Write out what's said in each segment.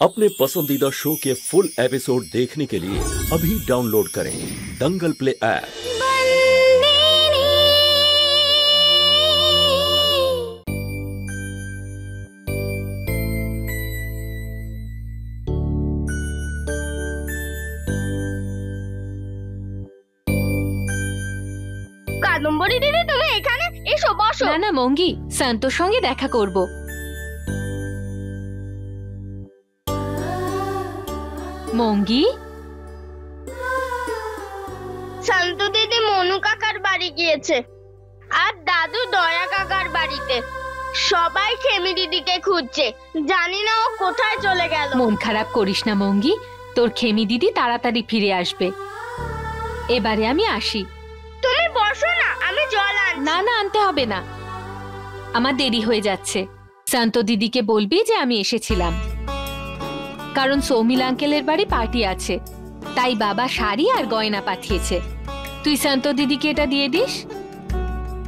अपने पसंदीदा शो के फुल एपिसोड देखने के लिए अभी डाउनलोड करें दंगल प्ले ऐप। কাদম্বরী দিদি, তুমি এখানে এসো, বসো। না না মঙ্গি, শান্তর সঙ্গে দেখা করব। মঙ্গি, শান্ত দিদি মনু কাকার বাড়ি গিয়েছে আর দাদু দয়া কাকার বাড়িতে। সবাই খেমি দিদিকে খুঁজছে, জানি না ও কোথায় চলে গেল। মন খারাপ করিস না মঙ্গি, তোর খেমি দিদি তাড়াতাড়ি ফিরে আসবে। এবারে আমি আসি। তুমি বসো না, আমি জল আনছি। না না, আনতে হবে না, আমার দেরি হয়ে যাচ্ছে। শান্ত দিদিকে বলবি যে আমি এসেছিলাম, কারণ সৌমিল আঙ্কেলের বাড়ি পার্টি আছে, তাই বাবা শাড়ি আর গয়না পাঠিয়েছে। তুই শান্ত দিদিকে এটা দিয়ে দিস।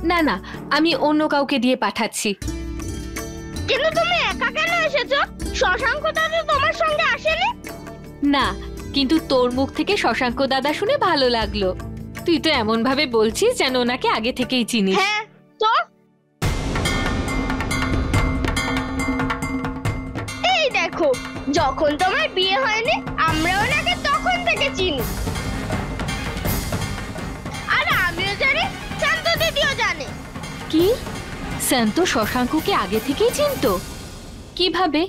না না, আমি অন্য কাউকে দিয়ে পাঠাচ্ছি। কিন্তু তুমি একা কেন এসেছো? শশাঙ্ক দাদা তোমার সঙ্গে আসেনি? না, কিন্তু তোর মুখ থেকে শশাঙ্ক দাদা শুনে ভালো লাগলো। তুই তো এমন ভাবে বলছিস যেন ওনাকে আগে থেকেই চিনিস। হ্যাঁ তো এই দেখো, যখন তোমার বিয়ে হয়নি আমরা ওনাকে তখন থেকে চিনি। আর আমিও জানি, শান্ত দিদিও জানে। কি, শান্ত শশাঙ্ককে আগে থেকেই চিনতো? কিভাবে?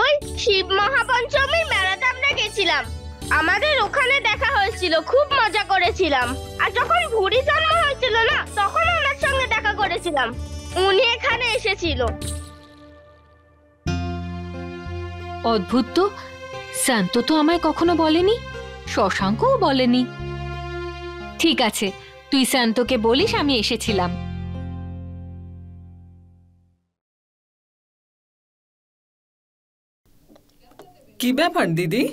ওই শিব মহাপঞ্চমীর মেলাতে আমরা গেছিলাম, আমাদের ওখানে দেখা হয়েছিল, খুব মজা করেছিলাম। আর যখন ভুরি জন্ম হয়েছিল না, তখন ওনার সঙ্গে দেখা করেছিলাম, উনি এখানে এসেছিল। অদ্ভুত তো, শান্ত তো আমায় কখনো বলেনি, শশাঙ্কও বলেনি। ঠিক আছে, তুই শান্তকে বলিস আমি এসেছিলাম। কি ব্যাপার দিদি,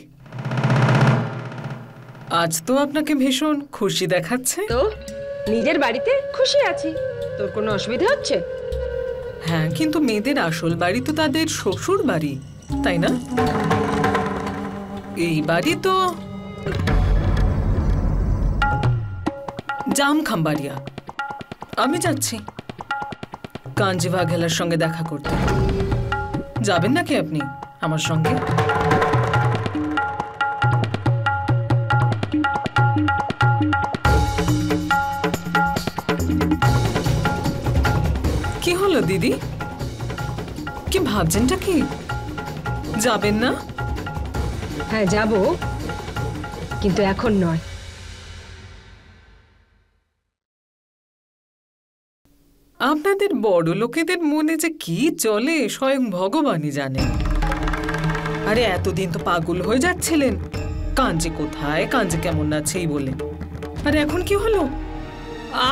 আজ তো আপনাকে ভীষণ খুশি দেখাচ্ছে। তো নিজের বাড়িতে খুশি আছি, তোর কোনো অসুবিধা হচ্ছে? হ্যাঁ, কিন্তু মেয়েদের আসল বাড়ি তো তাদের শ্বশুর বাড়ি, তাই না? এই বাড়ি তো জামখাম্বাড়িয়া। আমি যাচ্ছি কাঞ্জি বাঘেলার সঙ্গে দেখা করতে। যাবেন নাকি আপনি আমার সঙ্গে? কি হলো দিদি, কি ভাবছেনটা কি? যাবেন না? হ্যাঁ যাব, কিন্তু এখন নয়। আপনাদের বড় লোকেদের মনে যে কি চলে স্বয়ং ভগবানই জানে। আরে এতদিন তো পাগল হয়ে যাচ্ছিলেন, কাঞ্জি কোথায়, কাঞ্জি কেমন আছে এই বলে। আর এখন কি হলো?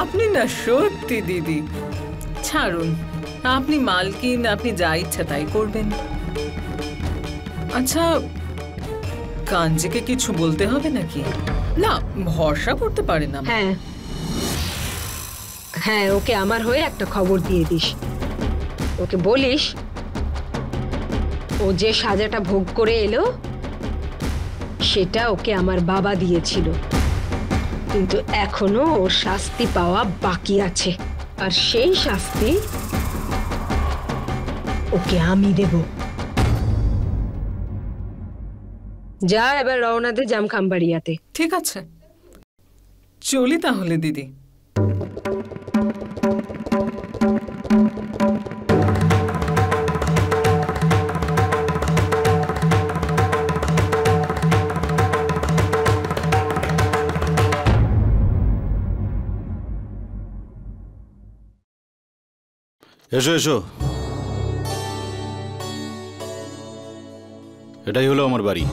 আপনি না সত্যি দিদি, ছাড়ুন, আপনি মালকিন, আপনি যা ইচ্ছা তাই করবেন। আচ্ছা, কাঞ্জিকে কিছু বলতে হবে নাকি? না, ভরসা করতে পারে না। হ্যাঁ হ্যাঁ, ওকে আমার হয়ে একটা খবর দিয়ে দিস। ওকে বলিস ও যে সাজাটা ভোগ করে এলো সেটা ওকে আমার বাবা দিয়েছিল, কিন্তু এখনো ওর শাস্তি পাওয়া বাকি আছে, আর সেই শাস্তি ওকে আমি দেব। যা এবার রওনা দে জামখাম্বাড়িয়াতে। ঠিক আছে, চলি তাহলে দিদি। এসো এসো, এটাই হলো আমার বাড়ি।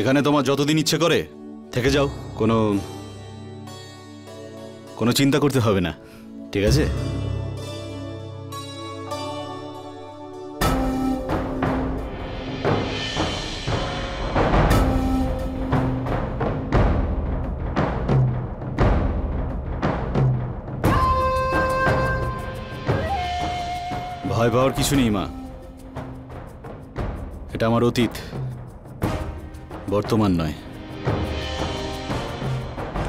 এখানে তোমার যতদিন ইচ্ছে করে থেকে যাও, কোনো চিন্তা করতে হবে না, ঠিক আছে? ভয় পাওয়ার কিছু নেই মা, এটা আমার অতীত, বর্তমান নয়।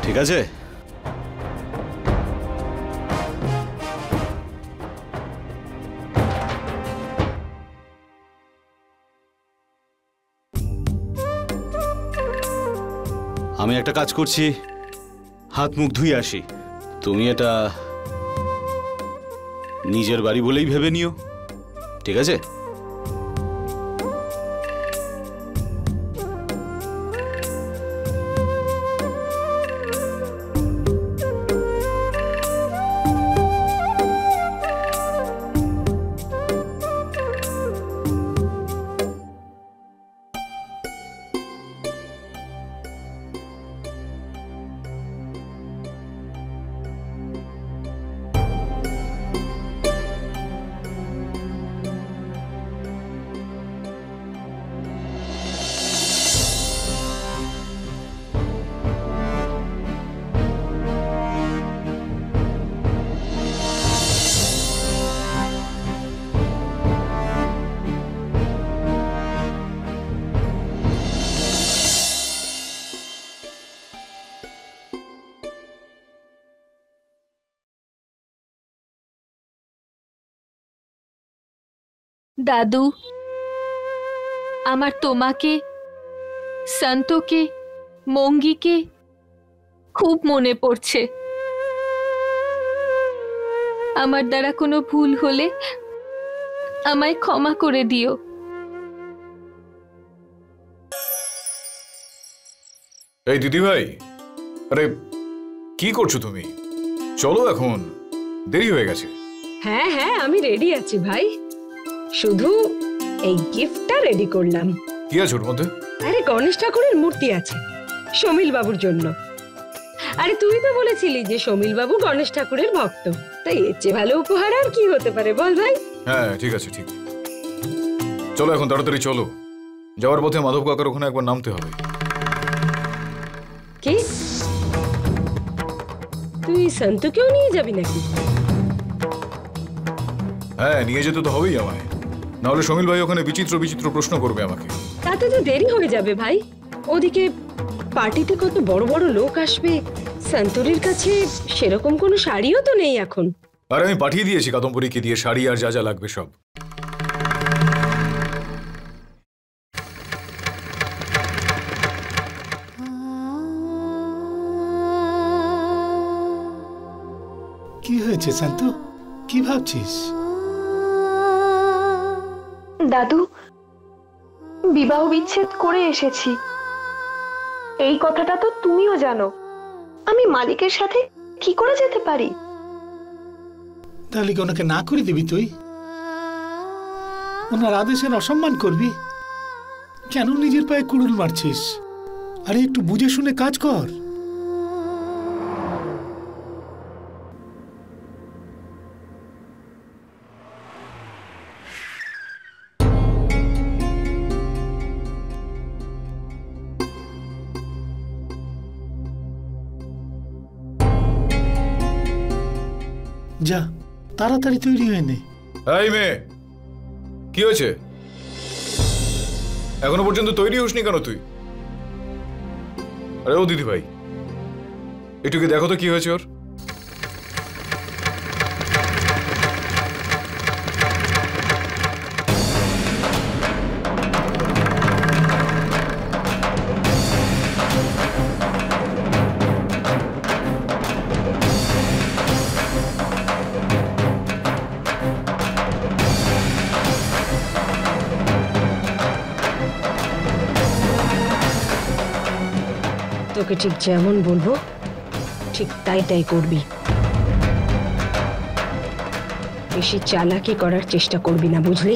ঠিক আছে? আমি একটা কাজ করছি, হাত মুখ ধুয়ে আসি। তুমি এটা নিজের বাড়ি বলেই ভেবে নিও, ঠিক আছে? দাদু, আমার তোমাকে, সন্তোকে, মঙ্গিকে খুব মনে পড়ছে। আমার দ্বারা কোনো ভুল হলে আমায় ক্ষমা করে দিও। এই দিদি ভাই, আরে কি করছো তুমি? চলো এখন, দেরি হয়ে গেছে। হ্যাঁ হ্যাঁ, আমি রেডি আছি ভাই, শুধু এই গিফটটা রেডি করলাম। কি আছে ওর মধ্যে? আরে গণেশ ঠাকুরের মূর্তি আছে সমীল বাবুর জন্য। আরে তুই তো বলেছিলি যে সমীল বাবু গণেশ ঠাকুরের ভক্ত, তাই এর চেয়ে ভালো উপহার আর কি হতে পারে বল ভাই? হ্যাঁ ঠিক আছে, ঠিক। চলো এখন তাড়াতাড়ি চলো, যাওয়ার পথে মাধব কাকার ওখানে একবার নামতে হবে। কি তুই সন্তকেও নিয়ে যাবি নাকি? হ্যাঁ নিয়ে যেতে তো হবেই আমায়, নাহলে সমীল ভাই ওখানে বিচিত্র বিচিত্র প্রশ্ন করবে আমাকে। তাতে তো দেরি হয়ে যাবে ভাই। ওদিকে পার্টিতে কত বড় বড় লোক আসবে, সন্তরির কাছে সেরকম কোনো শাড়িও তো নেই এখন। আর আমি পাঠিয়ে দিয়েছি কাদম্বরীকে দিয়ে শাড়ি আর যা যা লাগবে সব। কি হয়েছে শান্ত, কি ভাবছিস? দাদু, বিবাহ বিচ্ছেদ করে এসেছি, এই কথাটা তো তুমিও জানো। আমি মালিকের সাথে কি করে যেতে পারি? তাহলে কি ওনাকে না করে দিবি তুই? ওনার আদেশের অসম্মান করবি? কেন নিজের পায়ে কুড়ুল মারছিস? আরে একটু বুঝে শুনে কাজ কর। যা তাড়াতাড়ি তৈরি হয়ে নে। এই মেয়ে, কি হয়েছে? এখনো পর্যন্ত তৈরি হসনি কেন তুই? আরে ও দিদি ভাই, একটু কি দেখো তো কি হয়েছে ওর। তোকে ঠিক যেমন বলবো ঠিক তাই করবি। বেশি চালাকি করার চেষ্টা করবি না, বুঝলি?